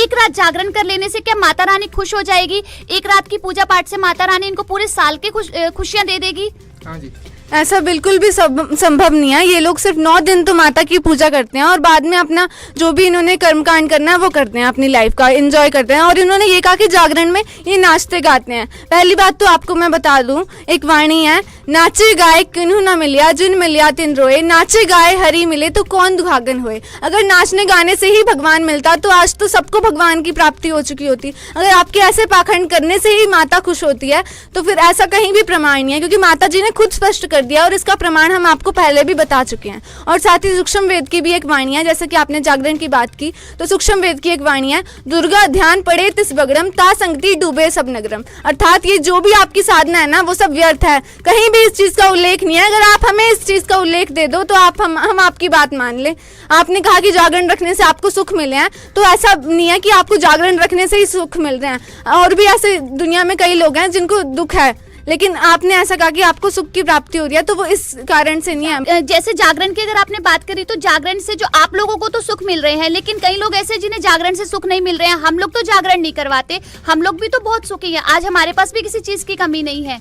एक रात जागरण कर लेने से क्या माता रानी खुश हो जाएगी? एक रात की पूजा पाठ से माता रानी इनको पूरे साल की खुशियां दे देगी? हाँ जी, ऐसा बिल्कुल भी संभव नहीं है। ये लोग सिर्फ 9 दिन तो माता की पूजा करते हैं और बाद में अपना जो भी इन्होंने कर्मकांड करना है वो करते हैं, अपनी लाइफ का एंजॉय करते हैं। और इन्होंने ये कहा कि जागरण में ये नाचते गाते हैं। पहली बात तो आपको मैं बता दूं, एक वाणी है, नाचे गाए किन्हू ना मिलिया जिन मिलिया तिन रोए, नाचे गाए हरि मिले तो कौन दुहागन होए। अगर नाचने गाने से ही भगवान मिलता तो आज तो सबको भगवान की प्राप्ति हो चुकी होती। अगर आपके ऐसे पाखंड करने से ही माता खुश होती है तो फिर ऐसा कहीं भी प्रमाण नहीं है, क्योंकि माता जी ने खुद स्पष्ट कर दिया और इसका प्रमाण हम आपको पहले भी बता चुके हैं। और साथ ही सूक्ष्म वेद की भी एक वाणी है, जैसे कि आपने जागरण की बात की तो सूक्ष्म वेद की एक वाणी है, दुर्गा ध्यान पड़े तिस बगरम ता संगति डूबे सब नगरम। अर्थात ये जो भी आपकी साधना है ना वो सब व्यर्थ है, कहीं भी इस चीज का उल्लेख नहीं है। अगर आप हमें इस चीज का उल्लेख दे दो तो हम आपकी बात मान ले। आपने कहा कि जागरण रखने से आपको सुख मिले हैं, तो ऐसा नहीं है कि आपको जागरण रखने से ही सुख मिल रहे हैं। और भी ऐसे दुनिया में कई लोग हैं जिनको दुख है, लेकिन आपने ऐसा कहा कि आपको सुख की प्राप्ति हो रही है, तो वो इस कारण से नहीं है। जैसे जागरण की अगर आपने बात करी तो जागरण से जो आप लोगों को तो सुख मिल रहे हैं, लेकिन कई लोग ऐसे जिन्हें जागरण से सुख नहीं मिल रहे हैं। हम लोग तो जागरण नहीं करवाते, हम लोग भी तो बहुत सुखी हैं। आज हमारे पास भी किसी चीज की कमी नहीं है।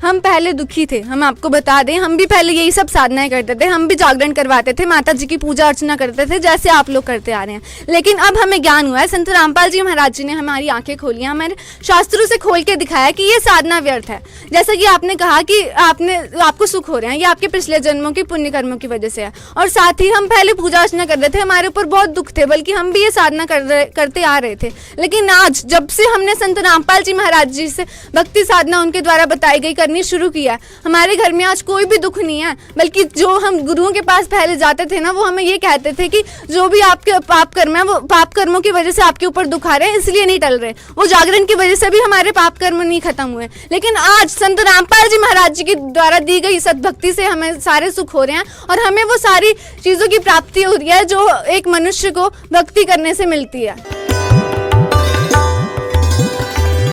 हम पहले दुखी थे, हम आपको बता दें, हम भी पहले यही सब साधनाएं करते थे, हम भी जागरण करवाते थे, माता जी की पूजा अर्चना करते थे जैसे आप लोग करते आ रहे हैं। लेकिन अब हमें ज्ञान हुआ है, संत रामपाल जी महाराज जी ने हमारी आंखें खोली हैं, हमारे शास्त्रों से खोल के दिखाया कि ये साधना व्यर्थ है। जैसा कि आपने कहा कि आपको सुख हो रहे हैं, ये आपके पिछले जन्मों की पुण्य कर्मों की वजह से है। और साथ ही हम पहले पूजा अर्चना कर रहे थे, हमारे ऊपर बहुत दुख थे, बल्कि हम भी ये साधना करते आ रहे थे। लेकिन आज जब से हमने संत रामपाल जी महाराज जी से भक्ति साधना उनके द्वारा बताई गई करनी शुरू किया, हमारे घर में आज कोई भी दुख नहीं है। बल्कि जो हम गुरुओं के पास पहले जाते थे ना, वो हमें ये कहते थे कि जो भी आपके पाप कर्म है वो पाप कर्मों की वजह से आपके ऊपर दुख आ रहे हैं, इसलिए नहीं टल रहे। वो जागरण की वजह से भी हमारे पाप कर्म नहीं खत्म हुए। लेकिन आज संत रामपाल जी महाराज जी के द्वारा दी गई सद्भक्ति से हमें सारे सुख हो रहे हैं और हमें वो सारी चीजों की प्राप्ति हो रही है जो एक मनुष्य को भक्ति करने से मिलती है।